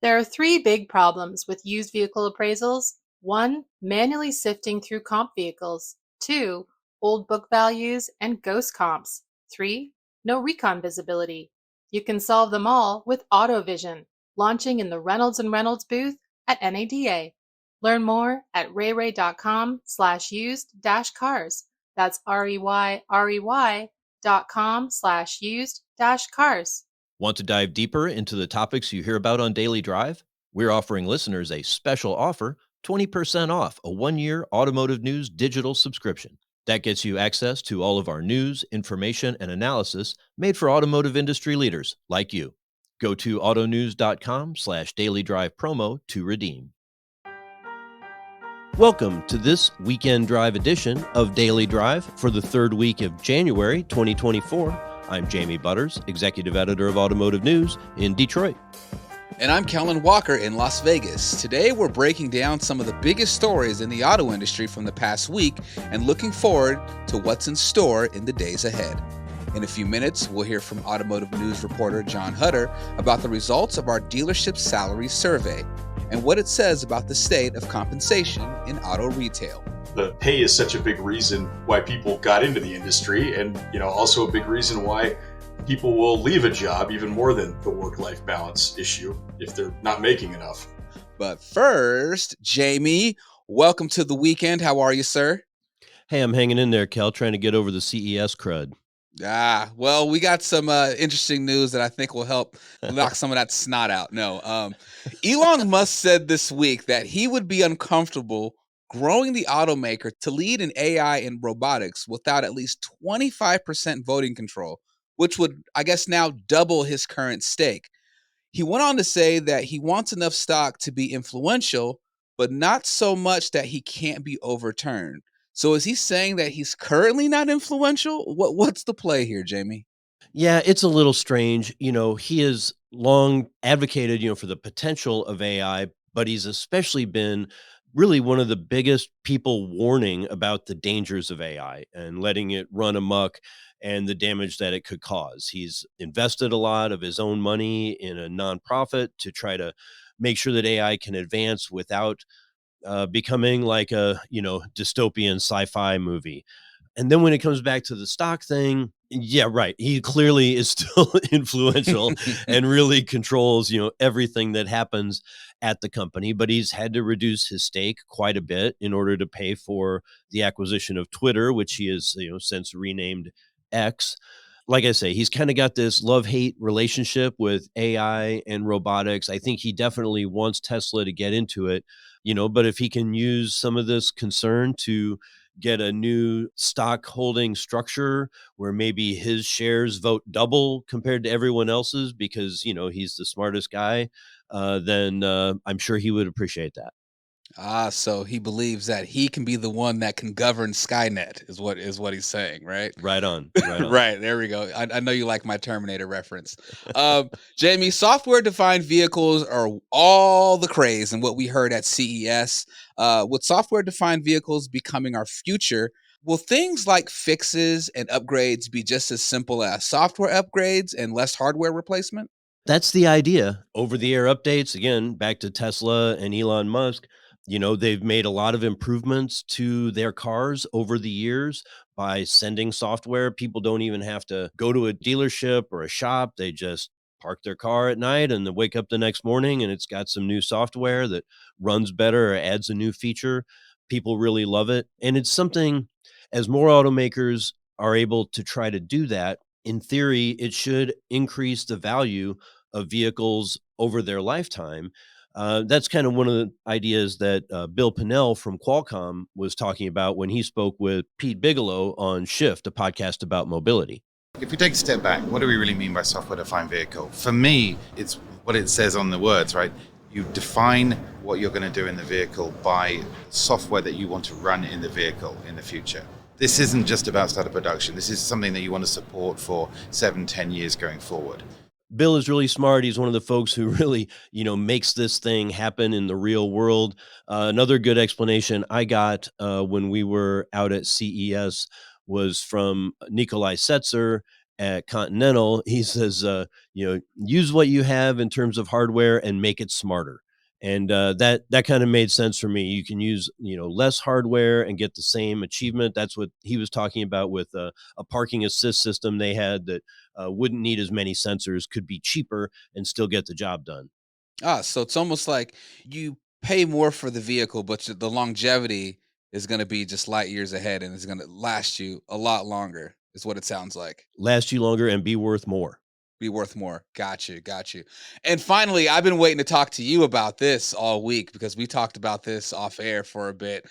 There are three big problems with used vehicle appraisals. One, manually sifting through comp vehicles. Two, old book values and ghost comps. Three, no recon visibility. You can solve them all with AutoVision, launching in the Reynolds and Reynolds booth at NADA. Learn more at rayray.com/used-cars. That's REYREY.com/used-cars. Want to dive deeper into the topics you hear about on Daily Drive? We're offering listeners a special offer, 20% off a 1-year Automotive News digital subscription. That gets you access to all of our news, information, and analysis made for automotive industry leaders like you. Go to autonews.com/Daily Drive promo to redeem. Welcome to this weekend drive edition of Daily Drive for the third week of January 2024. I'm Jamie Butters, Executive Editor of Automotive News in Detroit. And I'm Kellen Walker in Las Vegas. Today we're breaking down some of the biggest stories in the auto industry from the past week and looking forward to what's in store in the days ahead. In a few minutes, we'll hear from Automotive News reporter John Huetter about the results of our dealership salary survey and what it says about the state of compensation in auto retail. The pay is such a big reason why people got into the industry, and also a big reason why people will leave a job, even more than the work-life balance issue, if they're not making enough. But first, Jamie, welcome to the weekend. How are you, sir? Hey, I'm hanging in there, Kel, trying to get over the CES crud. Well, we got some interesting news that I think will help knock some of that snot out. Elon Musk said this week that he would be uncomfortable growing the automaker to lead in AI and robotics without at least 25% voting control, which would, I guess, now double his current stake. He went on to say that he wants enough stock to be influential, but not so much that he can't be overturned. So is he saying that he's currently not influential? What's the play here, Jamie? Yeah, it's a little strange. He has long advocated, for the potential of AI, but he's especially been really one of the biggest people warning about the dangers of AI and letting it run amok and the damage that it could cause. He's invested a lot of his own money in a nonprofit to try to make sure that AI can advance without becoming like a, dystopian sci-fi movie. And then when it comes back to the stock thing, yeah, right. He clearly is still influential and really controls, everything that happens at the company, but he's had to reduce his stake quite a bit in order to pay for the acquisition of Twitter, which he has, since renamed X. Like I say, he's kind of got this love-hate relationship with AI and robotics. I think he definitely wants Tesla to get into it, but if he can use some of this concern to get a new stock holding structure where maybe his shares vote double compared to everyone else's because, he's the smartest guy, then I'm sure he would appreciate that. So he believes that he can be the one that can govern Skynet is what he's saying, right? Right on. Right, there we go. I know you like my Terminator reference. Jamie, software-defined vehicles are all the craze and what we heard at CES. With software-defined vehicles becoming our future, will things like fixes and upgrades be just as simple as software upgrades and less hardware replacement? That's the idea. Over-the-air updates, again, back to Tesla and Elon Musk. They've made a lot of improvements to their cars over the years by sending software. People don't even have to go to a dealership or a shop. They just park their car at night and then wake up the next morning and it's got some new software that runs better or adds a new feature. People really love it. And it's something, as more automakers are able to try to do that, in theory, it should increase the value of vehicles over their lifetime. That's kind of one of the ideas that Bill Pinnell from Qualcomm was talking about when he spoke with Pete Bigelow on Shift, a podcast about mobility. If we take a step back, what do we really mean by software-defined vehicle? For me, it's what it says on the words, right? You define what you're going to do in the vehicle by software that you want to run in the vehicle in the future. This isn't just about startup production. This is something that you want to support for 7-10 years going forward. Bill is really smart. He's one of the folks who really, makes this thing happen in the real world. Another good explanation I got when we were out at CES was from Nikolai Setzer at Continental, he says, use what you have in terms of hardware and make it smarter. And that kind of made sense for me. You can use, less hardware and get the same achievement. That's what he was talking about with a parking assist system they had that wouldn't need as many sensors, could be cheaper and still get the job done. So it's almost like you pay more for the vehicle, but the longevity is going to be just light years ahead, and it's going to last you a lot longer, is what it sounds like. Last you longer and be worth more. Be worth more. Got you. And finally, I've been waiting to talk to you about this all week because we talked about this off air for a bit.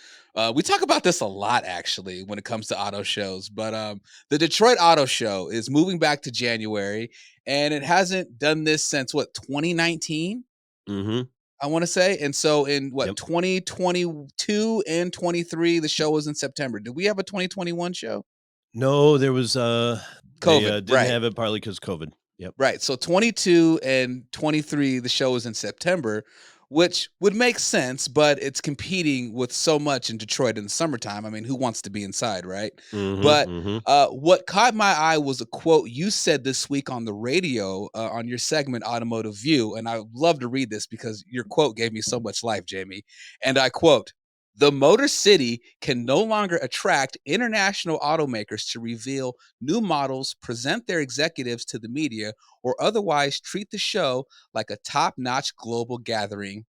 We talk about this a lot, actually, when it comes to auto shows. But the Detroit Auto Show is moving back to January, and it hasn't done this since, 2019? Mm-hmm. I want to say. And so in Yep. 2022 and 23, the show was in September. Did we have a 2021 show? No, there was COVID, didn't right. have it partly because COVID. Yep. Right. So 22 and 23, the show was in September, which would make sense, but it's competing with so much in Detroit in the summertime. I mean, who wants to be inside, right? Mm-hmm, But mm-hmm. what caught my eye was a quote you said this week on the radio on your segment, Automotive View. And I love to read this because your quote gave me so much life, Jamie. And I quote, "The Motor City can no longer attract international automakers to reveal new models, present their executives to the media, or otherwise treat the show like a top-notch global gathering.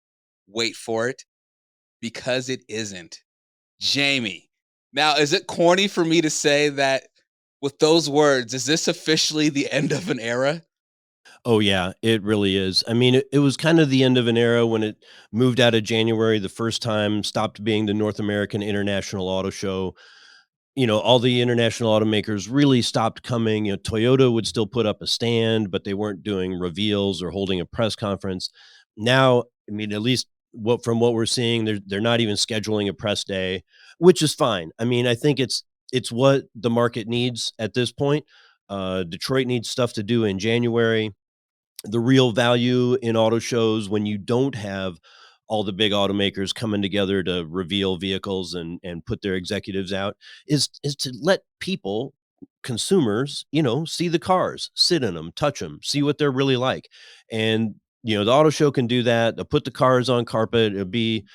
Wait for it, because it isn't." Jamie, now, is it corny for me to say that with those words, is this officially the end of an era? Oh, yeah, it really is. I mean, it was kind of the end of an era when it moved out of January the first time, stopped being the North American International Auto Show. All the international automakers really stopped coming. Toyota would still put up a stand, but they weren't doing reveals or holding a press conference. Now, I mean, at least from what we're seeing, they're not even scheduling a press day, which is fine. I mean, I think it's what the market needs at this point. Detroit needs stuff to do in January. The real value in auto shows, when you don't have all the big automakers coming together to reveal vehicles and put their executives out, is to let people, consumers, see the cars, sit in them, touch them, see what they're really like. And the auto show can do that. They'll put the cars on carpet. It'll be,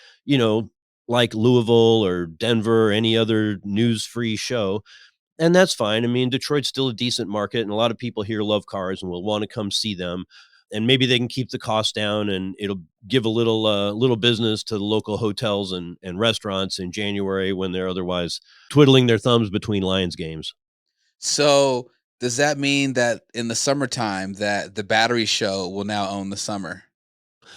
like Louisville or Denver or any other news-free show. And that's fine. I mean, Detroit's still a decent market, and a lot of people here love cars and will want to come see them. And maybe they can keep the cost down, and it'll give a little business to the local hotels and restaurants in January when they're otherwise twiddling their thumbs between Lions games. So does that mean that in the summertime that the Battery Show will now own the summer?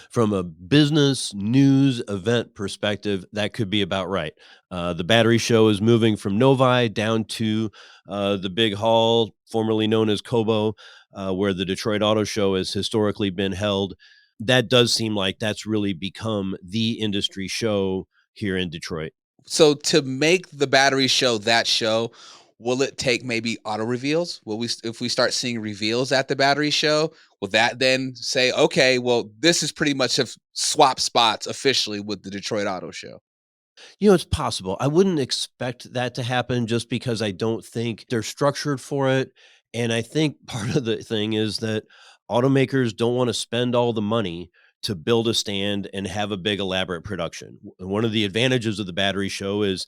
From a business news event perspective, that could be about right. The Battery Show is moving from Novi down to the big hall, formerly known as Kobo, where the Detroit Auto Show has historically been held. That does seem like that's really become the industry show here in Detroit. So to make the Battery Show that show, will it take maybe auto reveals? If we start seeing reveals at the Battery Show, will that then say, okay, well, this is pretty much have swap spots officially with the Detroit Auto Show? It's possible. I wouldn't expect that to happen just because I don't think they're structured for it. And I think part of the thing is that automakers don't want to spend all the money to build a stand and have a big elaborate production. One of the advantages of the Battery Show is,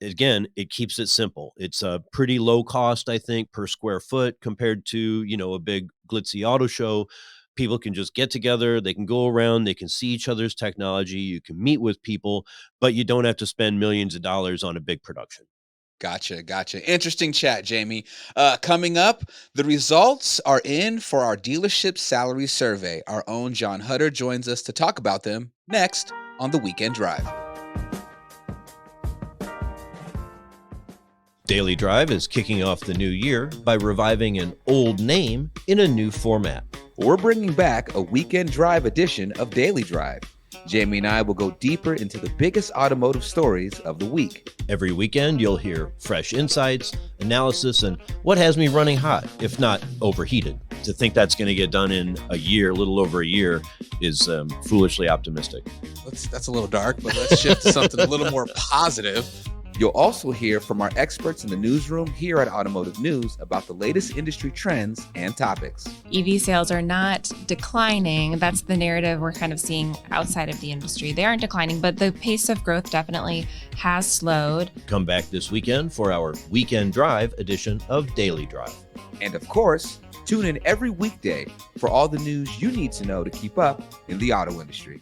again, it keeps it simple. It's a pretty low cost, I think, per square foot compared to, a big glitzy auto show. People can just get together, they can go around, they can see each other's technology, you can meet with people, but you don't have to spend millions of dollars on a big production. Gotcha. Interesting chat, Jamie. Coming up, the results are in for our dealership salary survey. Our own John Huetter joins us to talk about them next on The Weekend Drive. Daily Drive is kicking off the new year by reviving an old name in a new format. We're bringing back a Weekend Drive edition of Daily Drive. Jamie and I will go deeper into the biggest automotive stories of the week. Every weekend, you'll hear fresh insights, analysis, and what has me running hot, if not overheated. To think that's going to get done in a little over a year, is foolishly optimistic. That's a little dark, but let's shift to something a little more positive. You'll also hear from our experts in the newsroom here at Automotive News about the latest industry trends and topics. EV sales are not declining. That's the narrative we're kind of seeing outside of the industry. They aren't declining, but the pace of growth definitely has slowed. Come back this weekend for our Weekend Drive edition of Daily Drive. And of course, tune in every weekday for all the news you need to know to keep up in the auto industry.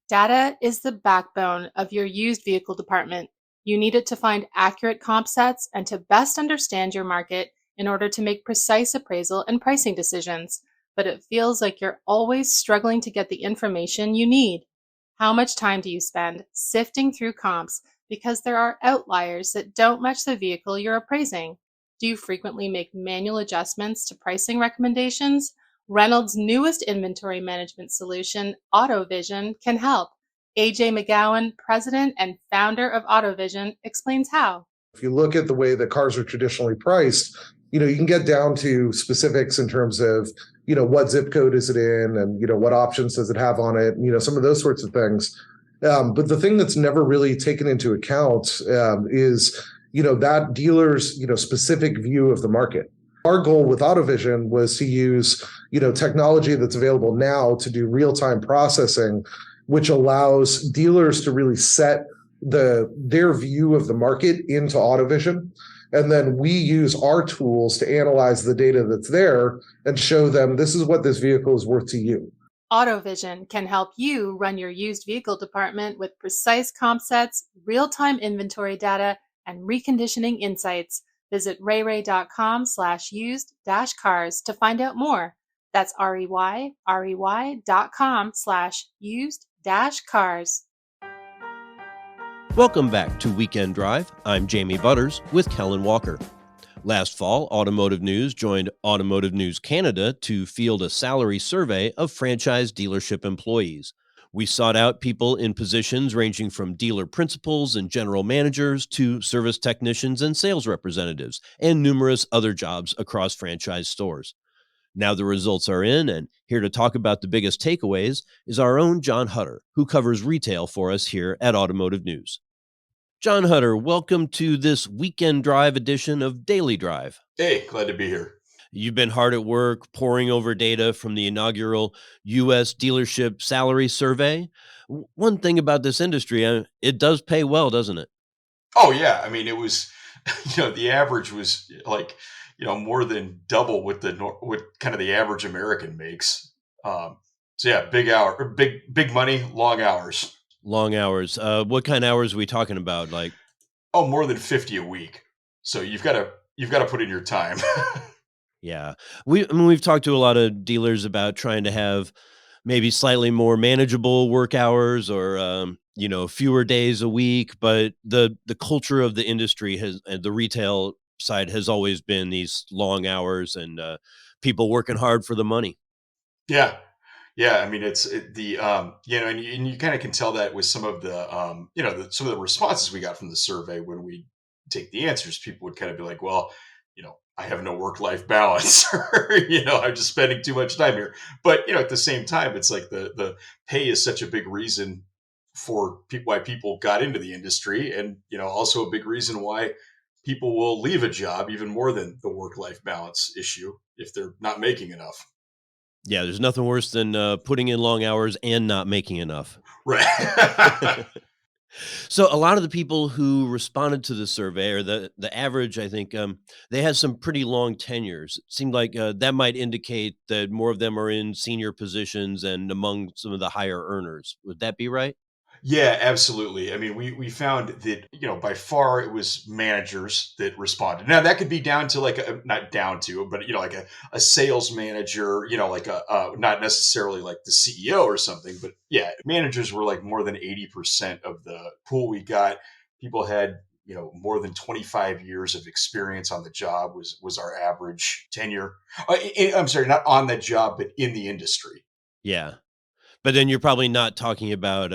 Data is the backbone of your used vehicle department. You need it to find accurate comp sets and to best understand your market in order to make precise appraisal and pricing decisions. But it feels like you're always struggling to get the information you need. How much time do you spend sifting through comps because there are outliers that don't match the vehicle you're appraising? Do you frequently make manual adjustments to pricing recommendations? Reynolds' newest inventory management solution, AutoVision, can help. AJ McGowan, president and founder of AutoVision, explains how. If you look at the way that cars are traditionally priced, you can get down to specifics in terms of, what zip code is it in and, what options does it have on it, some of those sorts of things. But the thing that's never really taken into account is, that dealer's, specific view of the market. Our goal with AutoVision was to use, technology that's available now to do real-time processing, which allows dealers to really set their view of the market into AutoVision. And then we use our tools to analyze the data that's there and show them this is what this vehicle is worth to you. AutoVision can help you run your used vehicle department with precise comp sets, real-time inventory data, and reconditioning insights. Visit rayray.com/used-cars to find out more. That's rey.com/used-cars. Welcome back to Weekend Drive. I'm Jamie Butters with Kellen Walker. Last fall, Automotive News joined Automotive News Canada to field a salary survey of franchise dealership employees. We sought out people in positions ranging from dealer principals and general managers to service technicians and sales representatives, and numerous other jobs across franchise stores. Now the results are in, and here to talk about the biggest takeaways is our own John Huetter, who covers retail for us here at Automotive News. John Huetter, welcome to this Weekend Drive edition of Daily Drive. Hey, glad to be here. You've been hard at work poring over data from the inaugural U.S. dealership salary survey. One thing about this industry, it does pay well, doesn't it? Oh, yeah. I mean, it was, the average was like, more than double what kind of the average American makes. So yeah, big money, long hours. Long hours. What kind of hours are we talking about? Like, more than 50 a week. So you've got to put in your time. Yeah. We've talked to a lot of dealers about trying to have maybe slightly more manageable work hours or, fewer days a week. But the culture of the industry and the retail side has always been these long hours and people working hard for the money. Yeah. Yeah. I mean, and you kind of can tell that with some of the, some of the responses we got from the survey when we take the answers. People would kind of be like, well, I have no work-life balance, or, I'm just spending too much time here. But, at the same time, it's like the pay is such a big reason for why people got into the industry. And, also a big reason why people will leave a job, even more than the work-life balance issue, if they're not making enough. Yeah, there's nothing worse than putting in long hours and not making enough. Right. So a lot of the people who responded to the survey, or the average, I think, they had some pretty long tenures. It seemed like that might indicate that more of them are in senior positions and among some of the higher earners. Would that be right? Yeah, absolutely. I mean, we found that, by far it was managers that responded. Now that could be down to not down to, but, like a sales manager, like not necessarily like the CEO or something, but yeah, managers were like more than 80% of the pool we got. People had, more than 25 years of experience on the job was our average tenure. I'm sorry, not on the job, but in the industry. Yeah. But then you're probably not talking about,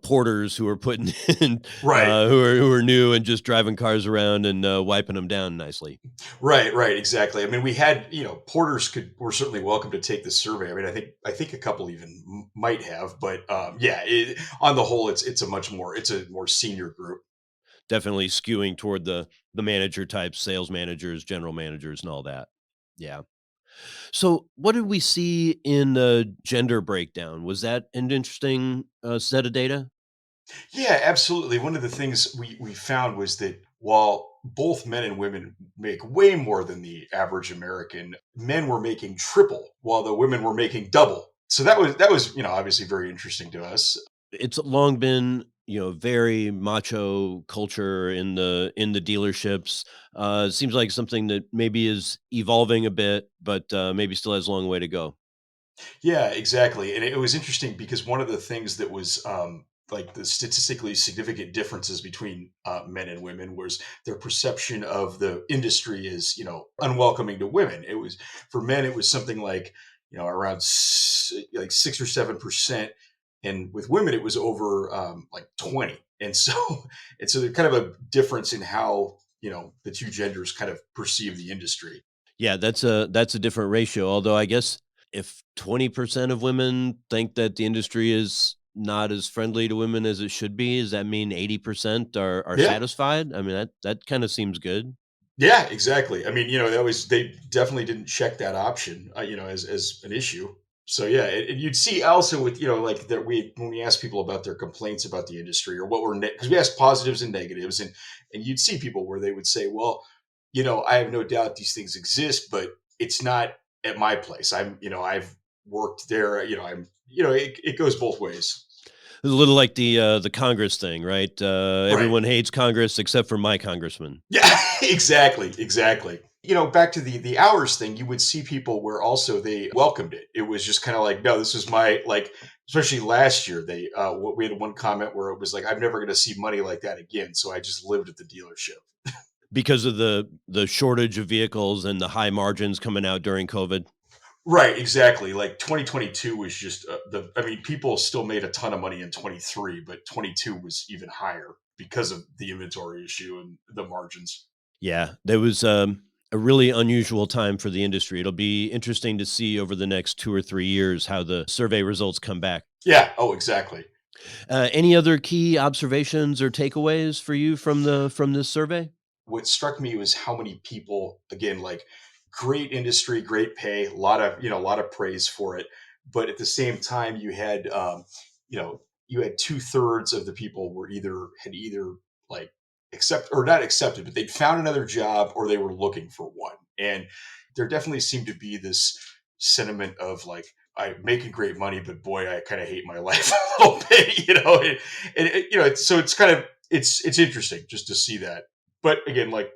porters who are putting in, Right. who are new and just driving cars around and wiping them down nicely. Right, exactly. I mean, we had, porters were certainly welcome to take the survey. I mean, I think a couple even might have, but yeah, on the whole, it's a more senior group. definitely skewing toward the manager types, sales managers, general managers, and all that. Yeah. So, what did we see in the gender breakdown? Was that an interesting set of data? Yeah, absolutely. One of the things we found was that while both men and women make way more than the average American, men were making triple while the women were making double. So that was obviously very interesting to us. It's long been, very macho culture in the dealerships. It seems like something that maybe is evolving a bit, but maybe still has a long way to go. Yeah, exactly. And it was interesting because one of the things that was like the statistically significant differences between men and women was their perception of the industry as, unwelcoming to women. It was for men, it was something like, around like 6 or 7%. And with women, it was over like 20. And so, and so there's kind of a difference in how, the two genders kind of perceive the industry. Yeah, that's a different ratio. Although I guess if 20% of women think that the industry is not as friendly to women as it should be, does that mean 80% are Yeah. satisfied? I mean, that kind of seems good. Yeah, exactly. I mean, they definitely didn't check that option, as an issue. So yeah, and you'd see also with like that when we ask people about their complaints about the industry or what were because we asked positives and negatives, and you'd see people where they would say, well, I have no doubt these things exist, but it's not at my place. I've worked there. It goes both ways. It's a little like the Congress thing, right? Right. Everyone hates Congress except for my congressman. Yeah, exactly. Back to the hours thing, you would see people where also they welcomed it. It was just kind of like, no, this is my like, especially last year. We had one comment where it was like, I'm never going to see money like that again. So I just lived at the dealership. Because of the shortage of vehicles and the high margins coming out during COVID. Right, exactly. Like 2022 was just people still made a ton of money in 23, but 22 was even higher because of the inventory issue and the margins. Yeah, there was a really unusual time for the industry. It'll be interesting to see over the next 2 or 3 years how the survey results come back. Yeah. Oh, exactly. Any other key observations or takeaways for you from this survey? What struck me was how many people, again, like great industry, great pay, a lot of praise for it, but at the same time you know you had 2/3 of the people had either like accept or not accepted, but they'd found another job or they were looking for one. And there definitely seemed to be this sentiment of like, I'm making great money, but boy, I kind of hate my life a little bit, so it's kind of it's interesting just to see that. But again, like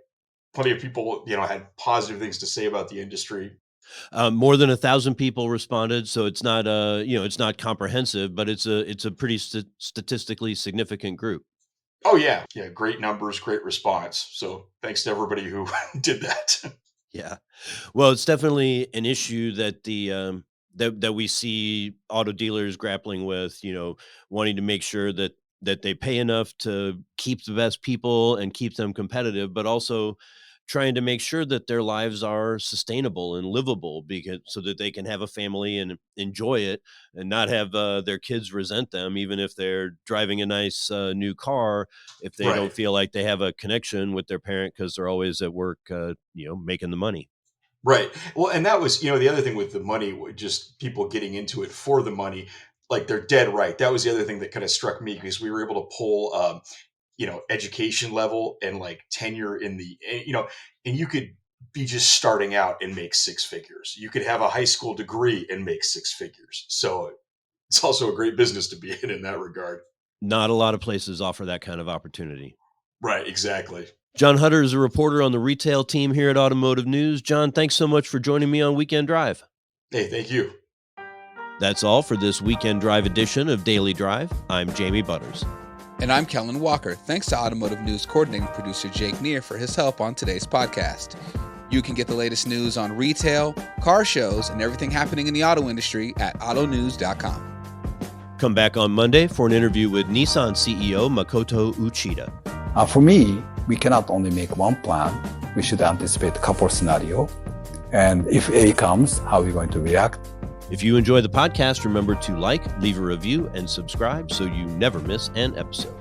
plenty of people, had positive things to say about the industry. More than 1,000 people responded, so it's not it's not comprehensive, but it's a pretty statistically significant group. Oh yeah, yeah, great numbers, great response. So thanks to everybody who did that. Yeah. Well, it's definitely an issue that that we see auto dealers grappling with, wanting to make sure that they pay enough to keep the best people and keep them competitive, but also trying to make sure that their lives are sustainable and livable because so that they can have a family and enjoy it and not have their kids resent them even if they're driving a nice new car if they don't Right, feel like they have a connection with their parent because they're always at work making the money. right. Well, and that was, the other thing with the money, just people getting into it for the money, like they're dead right. That was the other thing that kind of struck me because we were able to pull, education level and like tenure and you could be just starting out and make six figures. You could have a high school degree and make six figures. So it's also a great business to be in that regard. Not a lot of places offer that kind of opportunity. Right, exactly. John Huetter is a reporter on the retail team here at Automotive News. John, thanks so much for joining me on Weekend Drive. Hey, thank you. That's all for this Weekend Drive edition of Daily Drive. I'm Jamie Butters. And I'm Kellen Walker. Thanks to Automotive News coordinating producer Jake Neer for his help on today's podcast. You can get the latest news on retail, car shows, and everything happening in the auto industry at autonews.com. Come back on Monday for an interview with Nissan CEO Makoto Uchida. For me, we cannot only make one plan. We should anticipate a couple scenarios. And if A comes, how are we going to react? If you enjoy the podcast, remember to like, leave a review, and subscribe so you never miss an episode.